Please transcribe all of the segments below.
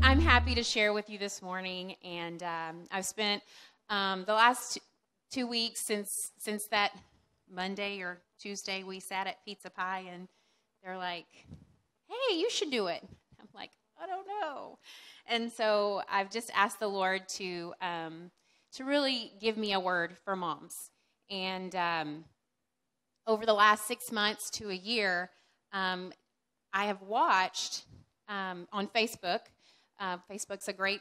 I'm happy to share with you this morning, and I've spent the last 2 weeks since that Monday or Tuesday we sat at Pizza Pie, and they're like, "Hey, you should do it." I'm like, "I don't know," and so I've just asked the Lord to really give me a word for moms, and over the last 6 months to a year, I have watched on Facebook. Facebook's a great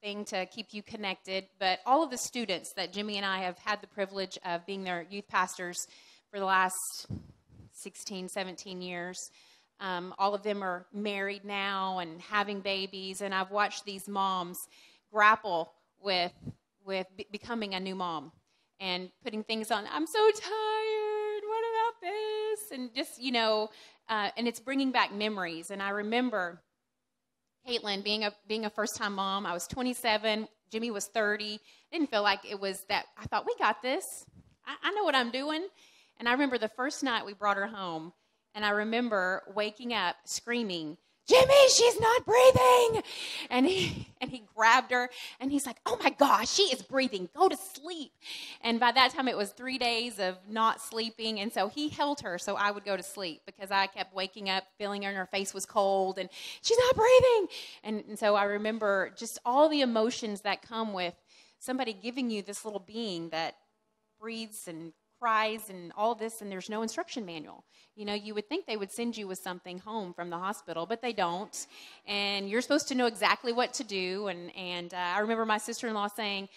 thing to keep you connected, but all of the students that Jimmy and I have had the privilege of being their youth pastors for the last 16, 17 years, all of them are married now and having babies, and I've watched these moms grapple with becoming a new mom and putting things on. I'm so tired. What about this? And just, and it's bringing back memories. And I remember Caitlin being a first-time mom. I was 27. Jimmy was 30. Didn't feel like it was that. I thought, we got this. I know what I'm doing. And I remember the first night we brought her home, and I remember waking up screaming, "Jimmy, she's not breathing!" And he grabbed her, and he's like, "Oh my gosh, she is breathing. Go to sleep." And by that time, it was 3 days of not sleeping, and so he held her so I would go to sleep because I kept waking up, feeling her face was cold, and she's not breathing. And so I remember just all the emotions that come with somebody giving you this little being that breathes and cries and all this, and there's no instruction manual. You would think they would send you with something home from the hospital, but they don't. And you're supposed to know exactly what to do. And I remember my sister-in-law saying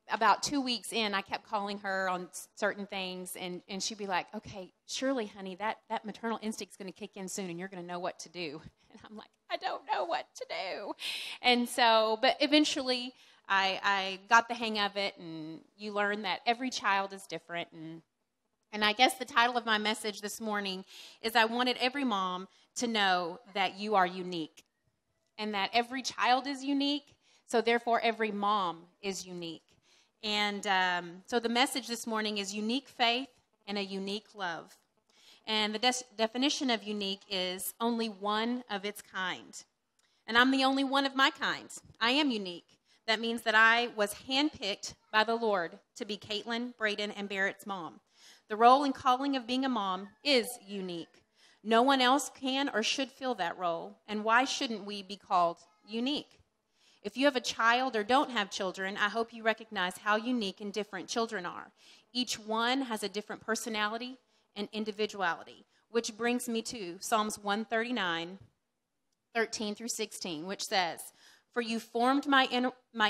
about 2 weeks in, I kept calling her on certain things, and she'd be like, "Okay, surely, honey, that maternal instinct's going to kick in soon, and you're going to know what to do." And I'm like, "I don't know what to do." And so, but eventually I got the hang of it, and you learn that every child is different. And I guess the title of my message this morning is I wanted every mom to know that you are unique and that every child is unique, so therefore every mom is unique. And so the message this morning is unique faith and a unique love. And the definition of unique is only one of its kind. And I'm the only one of my kind. I am unique. That means that I was handpicked by the Lord to be Caitlin, Braden, and Barrett's mom. The role and calling of being a mom is unique. No one else can or should fill that role, and why shouldn't we be called unique? If you have a child or don't have children, I hope you recognize how unique and different children are. Each one has a different personality and individuality, which brings me to Psalms 139, 13 through 16, which says, "For you formed my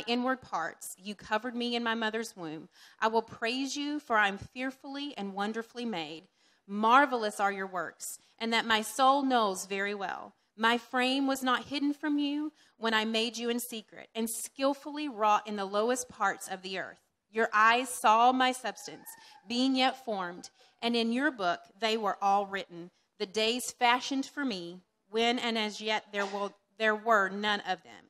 inward parts. You covered me in my mother's womb. I will praise you, for I am fearfully and wonderfully made. Marvelous are your works, and that my soul knows very well. My frame was not hidden from you when I made you in secret and skillfully wrought in the lowest parts of the earth. Your eyes saw my substance, being yet formed, and in your book they were all written, the days fashioned for me, when and as yet there were none of them."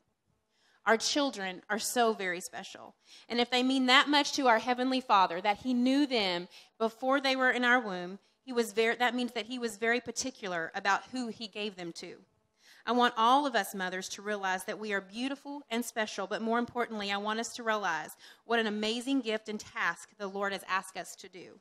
Our children are so very special. And if they mean that much to our Heavenly Father, that He knew them before they were in our womb, that means that He was very particular about who He gave them to. I want all of us mothers to realize that we are beautiful and special, but more importantly, I want us to realize what an amazing gift and task the Lord has asked us to do.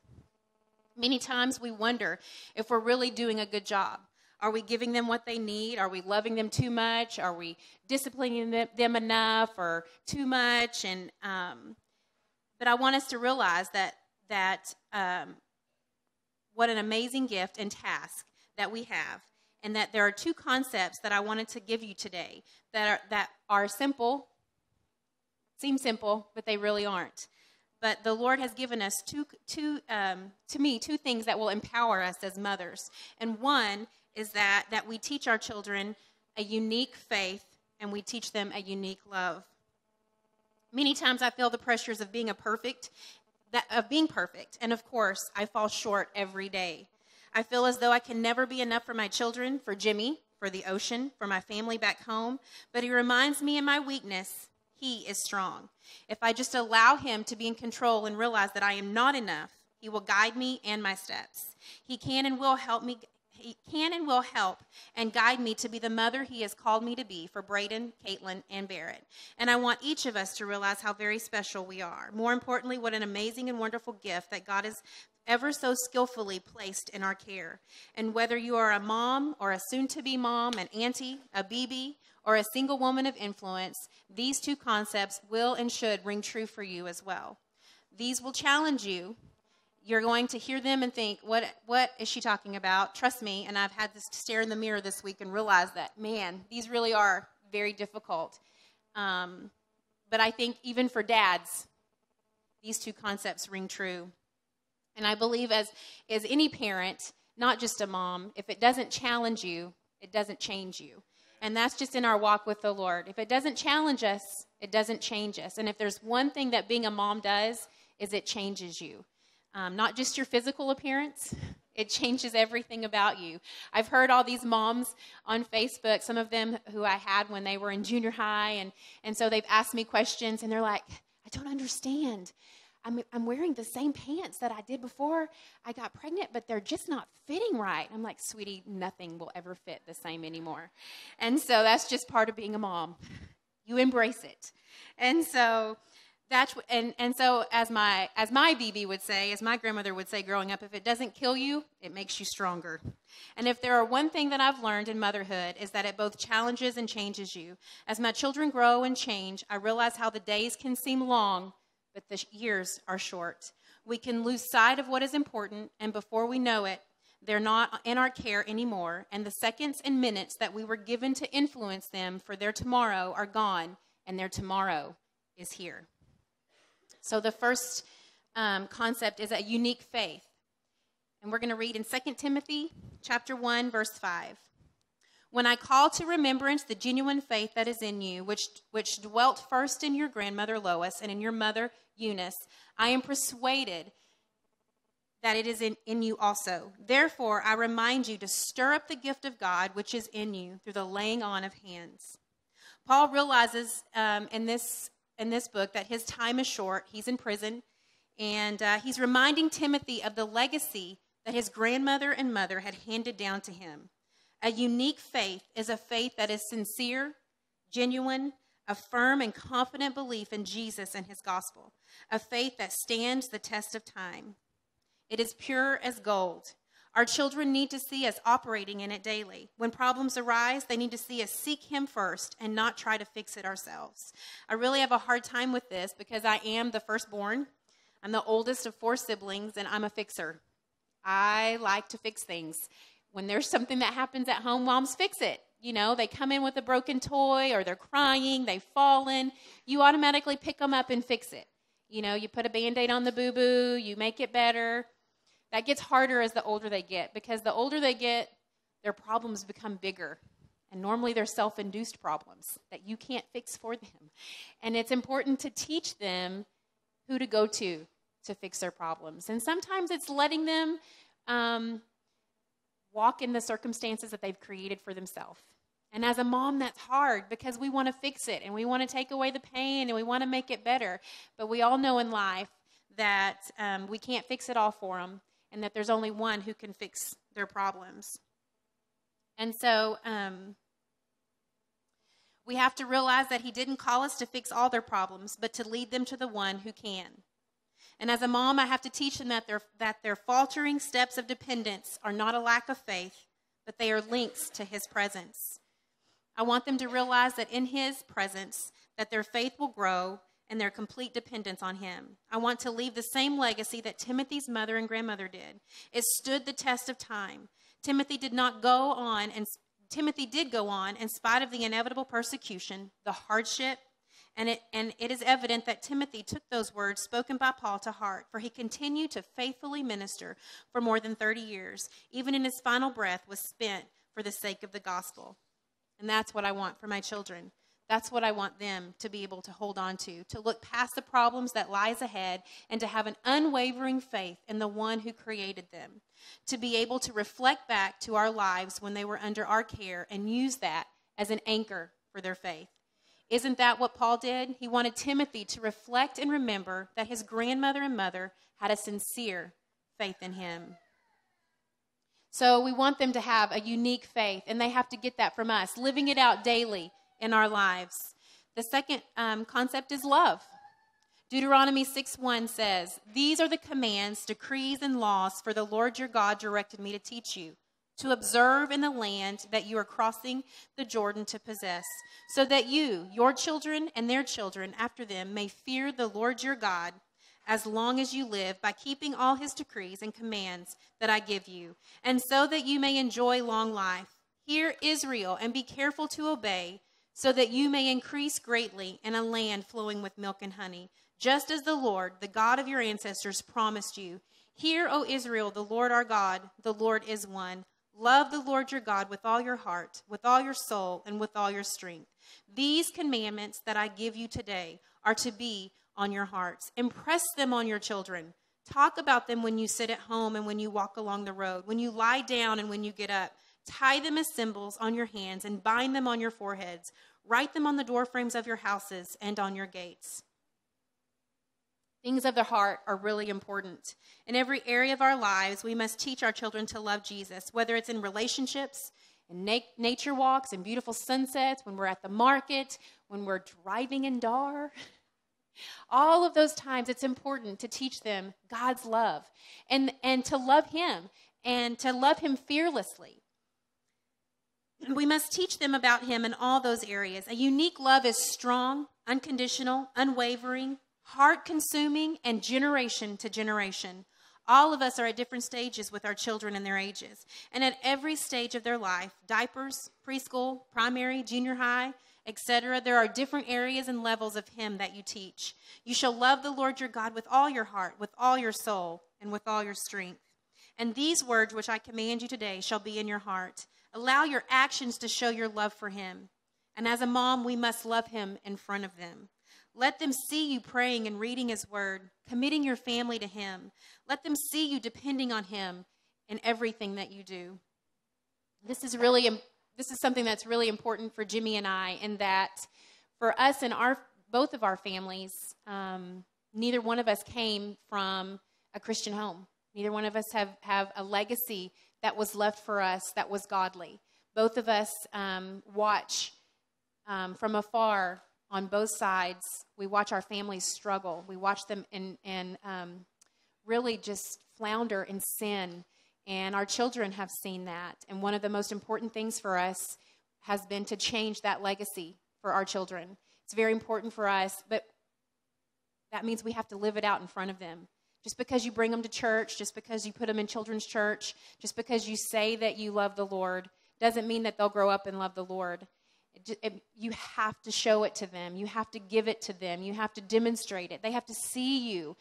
Many times we wonder if we're really doing a good job. Are we giving them what they need? Are we loving them too much? Are we disciplining them enough or too much? And but I want us to realize that what an amazing gift and task that we have, and that there are two concepts that I wanted to give you today that are simple, seem simple, but they really aren't. But the Lord has given us two things that will empower us as mothers. And one is that we teach our children a unique faith and we teach them a unique love. Many times I feel the pressures of being perfect, and of course I fall short every day. I feel as though I can never be enough for my children, for Jimmy, for the ocean, for my family back home, but He reminds me in my weakness, He is strong. If I just allow Him to be in control and realize that I am not enough, He will guide me and my steps. He can and will help me. He can and will help and guide me to be the mother he has called me to be for Braden, Caitlin, and Barrett. And I want each of us to realize how very special we are. More importantly, what an amazing and wonderful gift that God has ever so skillfully placed in our care. And whether you are a mom or a soon-to-be mom, an auntie, a BB, or a single woman of influence, these two concepts will and should ring true for you as well. These will challenge you. You're going to hear them and think, what is she talking about? Trust me, and I've had to stare in the mirror this week and realize that, man, these really are very difficult. But I think even for dads, these two concepts ring true. And I believe as any parent, not just a mom, if it doesn't challenge you, it doesn't change you. And that's just in our walk with the Lord. If it doesn't challenge us, it doesn't change us. And if there's one thing that being a mom does, is it changes you. Not just your physical appearance, it changes everything about you. I've heard all these moms on Facebook, some of them who I had when they were in junior high, and so they've asked me questions, and they're like, I don't understand. I'm wearing the same pants that I did before I got pregnant, but they're just not fitting right. I'm like, sweetie, nothing will ever fit the same anymore. And so that's just part of being a mom. You embrace it. And so so as my BB would say, as my grandmother would say growing up, if it doesn't kill you, it makes you stronger. And if there are one thing that I've learned in motherhood is that it both challenges and changes you. As my children grow and change, I realize how the days can seem long, but the years are short. We can lose sight of what is important, and before we know it, they're not in our care anymore, and the seconds and minutes that we were given to influence them for their tomorrow are gone, and their tomorrow is here. So the first concept is a unique faith. And we're going to read in 2 Timothy chapter 1, verse 5. When I call to remembrance the genuine faith that is in you, which dwelt first in your grandmother Lois and in your mother Eunice, I am persuaded that it is in you also. Therefore, I remind you to stir up the gift of God which is in you through the laying on of hands. Paul realizes in this book that his time is short. He's in prison, and he's reminding Timothy of the legacy that his grandmother and mother had handed down to him. A unique faith is a faith that is sincere, genuine, a firm and confident belief in Jesus and his gospel, a faith that stands the test of time. It is pure as gold. Our children need to see us operating in it daily. When problems arise, they need to see us seek him first and not try to fix it ourselves. I really have a hard time with this because I am the firstborn. I'm the oldest of 4 siblings, and I'm a fixer. I like to fix things. When there's something that happens at home, moms fix it. You know, they come in with a broken toy or they're crying, they've fallen. You automatically pick them up and fix it. You know, you put a Band-Aid on the boo-boo, you make it better. That gets harder as the older they get, because the older they get, their problems become bigger. And normally they're self-induced problems that you can't fix for them. And it's important to teach them who to go to fix their problems. And sometimes it's letting them walk in the circumstances that they've created for themselves. And as a mom, that's hard because we want to fix it and we want to take away the pain and we want to make it better. But we all know in life that we can't fix it all for them, and that there's only one who can fix their problems. And so we have to realize that he didn't call us to fix all their problems, but to lead them to the one who can. And as a mom, I have to teach them that their faltering steps of dependence are not a lack of faith, but they are links to his presence. I want them to realize that in his presence, that their faith will grow and their complete dependence on him. I want to leave the same legacy that Timothy's mother and grandmother did. It stood the test of time. Timothy did go on in spite of the inevitable persecution, the hardship, and it is evident that Timothy took those words spoken by Paul to heart, for he continued to faithfully minister for more than 30 years, even in his final breath was spent for the sake of the gospel. And that's what I want for my children. That's what I want them to be able to hold on to look past the problems that lies ahead and to have an unwavering faith in the one who created them, to be able to reflect back to our lives when they were under our care and use that as an anchor for their faith. Isn't that what Paul did? He wanted Timothy to reflect and remember that his grandmother and mother had a sincere faith in him. So we want them to have a unique faith, and they have to get that from us, living it out daily in our lives. The second concept is love. Deuteronomy 6:1 says, "These are the commands, decrees, and laws for the Lord your God directed me to teach you, to observe in the land that you are crossing the Jordan to possess, so that you, your children, and their children after them may fear the Lord your God as long as you live, by keeping all his decrees and commands that I give you, and so that you may enjoy long life. Hear, Israel, and be careful to obey, so that you may increase greatly in a land flowing with milk and honey, just as the Lord, the God of your ancestors, promised you. Hear, O Israel, the Lord our God, the Lord is one. Love the Lord your God with all your heart, with all your soul, and with all your strength. These commandments that I give you today are to be on your hearts. Impress them on your children. Talk about them when you sit at home and when you walk along the road, when you lie down and when you get up. Tie them as symbols on your hands and bind them on your foreheads. Write them on the doorframes of your houses and on your gates." Things of the heart are really important. In every area of our lives, we must teach our children to love Jesus, whether it's in relationships, in nature walks, in beautiful sunsets, when we're at the market, when we're driving in Dar. All of those times, it's important to teach them God's love and to love him and to love him fearlessly. We must teach them about him in all those areas. A unique love is strong, unconditional, unwavering, heart-consuming, and generation to generation. All of us are at different stages with our children and their ages. And at every stage of their life, diapers, preschool, primary, junior high, etc., there are different areas and levels of him that you teach. You shall love the Lord your God with all your heart, with all your soul, and with all your strength. And these words which I command you today shall be in your heart. Allow your actions to show your love for him. And as a mom, we must love him in front of them. Let them see you praying and reading his word, committing your family to him. Let them see you depending on him in everything that you do. This is something that's really important for Jimmy and I, in that for us and both of our families, neither one of us came from a Christian home. Neither one of us have a legacy that was left for us that was godly. Both of us watch from afar on both sides. We watch our families struggle. We watch them and really just flounder in sin. And our children have seen that. And one of the most important things for us has been to change that legacy for our children. It's very important for us, but that means we have to live it out in front of them. Just because you bring them to church, just because you put them in children's church, just because you say that you love the Lord, doesn't mean that they'll grow up and love the Lord. You have to show it to them. You have to give it to them. You have to demonstrate it. They have to see you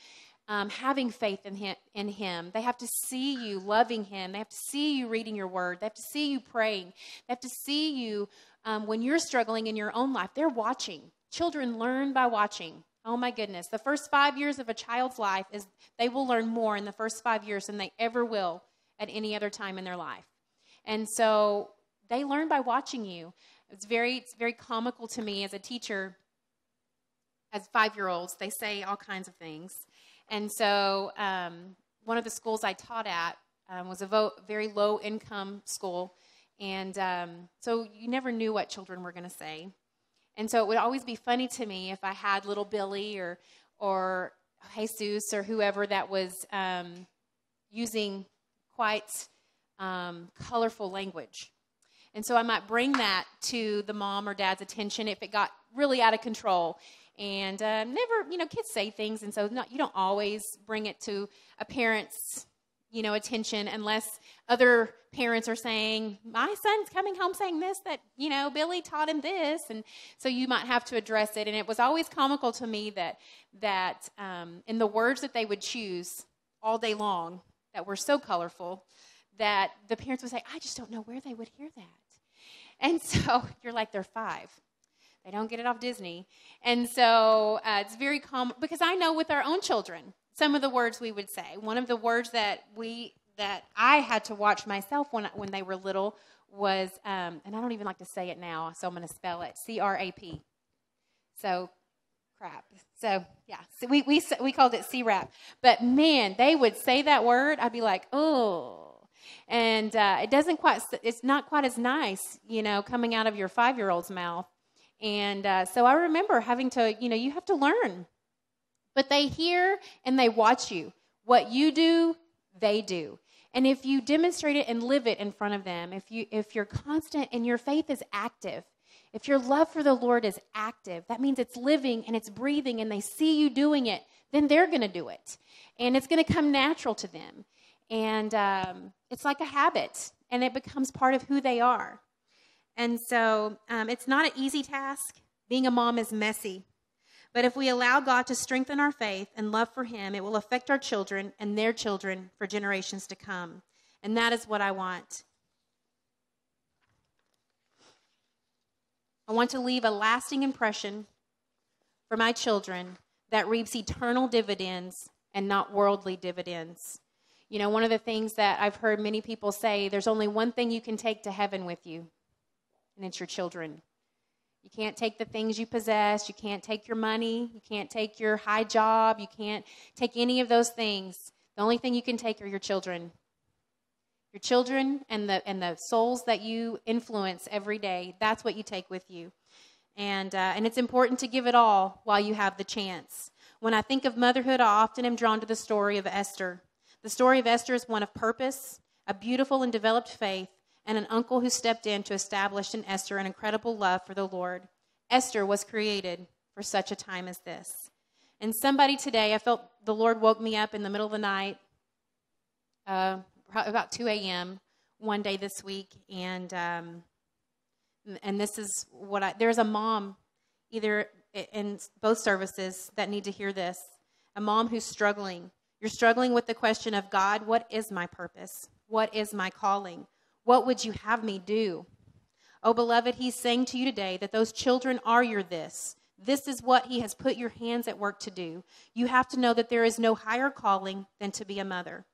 having faith in him. They have to see you loving him. They have to see you reading your word. They have to see you praying. They have to see you when you're struggling in your own life. They're watching. Children learn by watching. Oh my goodness. The first 5 years of a child's life they will learn more in the first 5 years than they ever will at any other time in their life. And so they learn by watching you. It's very comical to me as a teacher. As 5-year-olds, they say all kinds of things. And so one of the schools I taught at was a very low-income school. And so you never knew what children were going to say. And so it would always be funny to me if I had little Billy or Jesus or whoever that was using quite colorful language. And so I might bring that to the mom or dad's attention if it got really out of control. And kids say things, and so you don't always bring it to a parent's, attention unless other parents are saying, my son's coming home saying this, that, Billy taught him this. And so you might have to address it. And it was always comical to me that in the words that they would choose all day long that were so colorful that the parents would say, I just don't know where they would hear that. And so you're like, they're 5. They don't get it off Disney. And so it's very common, because I know with our own children, some of the words we would say. One of the words that I had to watch myself when they were little was, and I don't even like to say it now, so I'm going to spell it, C-R-A-P. So, crap. So, yeah, so we called it C-rap. But, man, they would say that word. I'd be like, oh. And it's not quite as nice, coming out of your 5-year-old's mouth. And so I remember having to, you have to learn. But they hear and they watch you. What you do, they do. And if you demonstrate it and live it in front of them, if you're constant and your faith is active, if your love for the Lord is active, that means it's living and it's breathing and they see you doing it, then they're going to do it. And it's going to come natural to them. And it's like a habit, and it becomes part of who they are. And so it's not an easy task. Being a mom is messy. But if we allow God to strengthen our faith and love for him, it will affect our children and their children for generations to come. And that is what I want. I want to leave a lasting impression for my children that reaps eternal dividends and not worldly dividends. One of the things that I've heard many people say, there's only one thing you can take to heaven with you, and it's your children. You can't take the things you possess. You can't take your money. You can't take your high job. You can't take any of those things. The only thing you can take are your children. Your children and the souls that you influence every day, that's what you take with you. And it's important to give it all while you have the chance. When I think of motherhood, I often am drawn to the story of Esther. The story of Esther is one of purpose, a beautiful and developed faith, and an uncle who stepped in to establish in Esther an incredible love for the Lord. Esther was created for such a time as this. And somebody today, I felt the Lord woke me up in the middle of the night, about 2 a.m. one day this week, and this is there's a mom either in both services that need to hear this, a mom who's struggling. You're struggling with the question of, God, what is my purpose? What is my calling? What would you have me do? Oh, beloved, he's saying to you today that those children are your this. This is what he has put your hands at work to do. You have to know that there is no higher calling than to be a mother.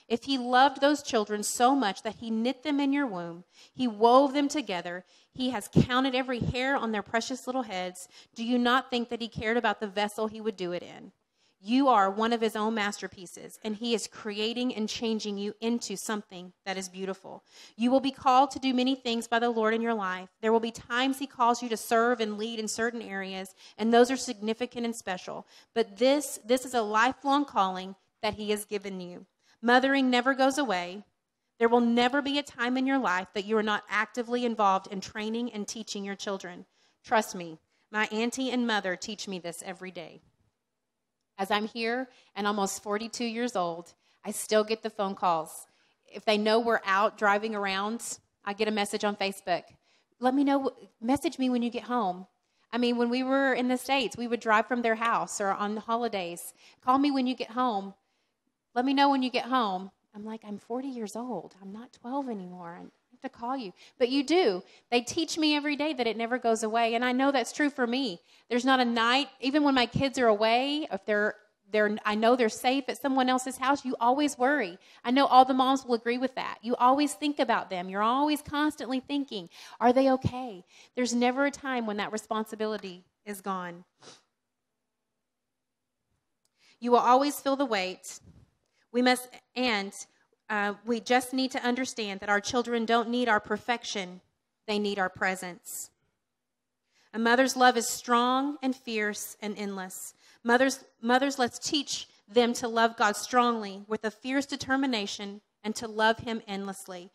If he loved those children so much that he knit them in your womb, he wove them together, he has counted every hair on their precious little heads, do you not think that he cared about the vessel he would do it in? You are one of his own masterpieces, and he is creating and changing you into something that is beautiful. You will be called to do many things by the Lord in your life. There will be times he calls you to serve and lead in certain areas, and those are significant and special. But this is a lifelong calling that he has given you. Mothering never goes away. There will never be a time in your life that you are not actively involved in training and teaching your children. Trust me, my auntie and mother teach me this every day. As I'm here and almost 42 years old, I still get the phone calls. If they know we're out driving around, I get a message on Facebook. Let me know, message me when you get home. I mean, when we were in the States, we would drive from their house or on the holidays. Call me when you get home. Let me know when you get home. I'm like, I'm 40 years old. I'm not 12 anymore. I have to call you. But you do. They teach me every day that it never goes away. And I know that's true for me. There's not a night, even when my kids are away, if I know they're safe at someone else's house, you always worry. I know all the moms will agree with that. You always think about them. You're always constantly thinking, are they okay? There's never a time when that responsibility is gone. You will always feel the weight. We just need to understand that our children don't need our perfection. They need our presence. A mother's love is strong and fierce and endless. Mothers, let's teach them to love God strongly with a fierce determination and to love him endlessly.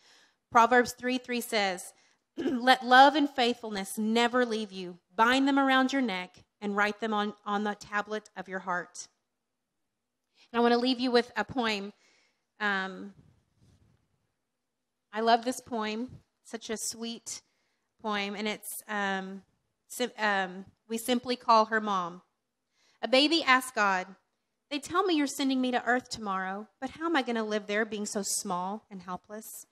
Proverbs 3:3 says, let love and faithfulness never leave you. Bind them around your neck and write them on the tablet of your heart. And I want to leave you with a poem. I love this poem. Such a sweet poem. And it's, we simply call her Mom. A baby asked God, they tell me you're sending me to earth tomorrow, but how am I going to live there being so small and helpless?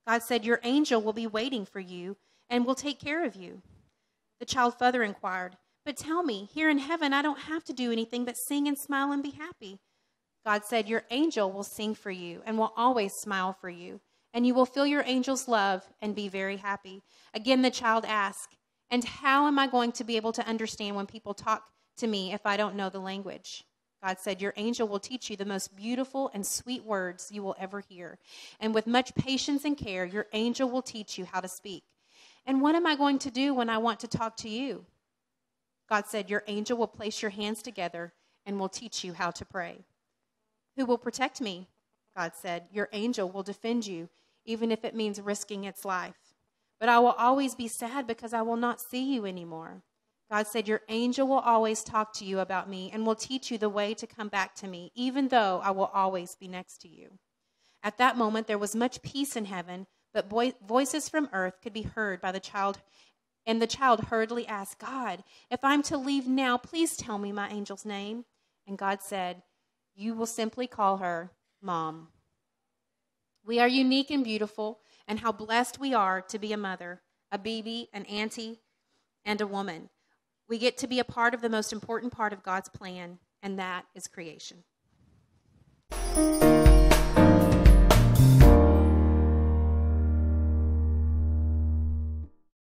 God said, your angel will be waiting for you and will take care of you. The child further inquired, but tell me, here in heaven, I don't have to do anything but sing and smile and be happy. God said, your angel will sing for you and will always smile for you, and you will feel your angel's love and be very happy. Again, the child asked, and how am I going to be able to understand when people talk to me if I don't know the language? God said, your angel will teach you the most beautiful and sweet words you will ever hear. And with much patience and care, your angel will teach you how to speak. And what am I going to do when I want to talk to you? God said, your angel will place your hands together and will teach you how to pray. Who will protect me? God said, your angel will defend you, even if it means risking its life. But I will always be sad because I will not see you anymore. God said, your angel will always talk to you about me and will teach you the way to come back to me, even though I will always be next to you. At that moment, there was much peace in heaven, but voices from earth could be heard by the child. And the child hurriedly asked, God, if I'm to leave now, please tell me my angel's name. And God said, you will simply call her Mom. We are unique and beautiful, and how blessed we are to be a mother, a baby, an auntie, and a woman. We get to be a part of the most important part of God's plan, and that is creation.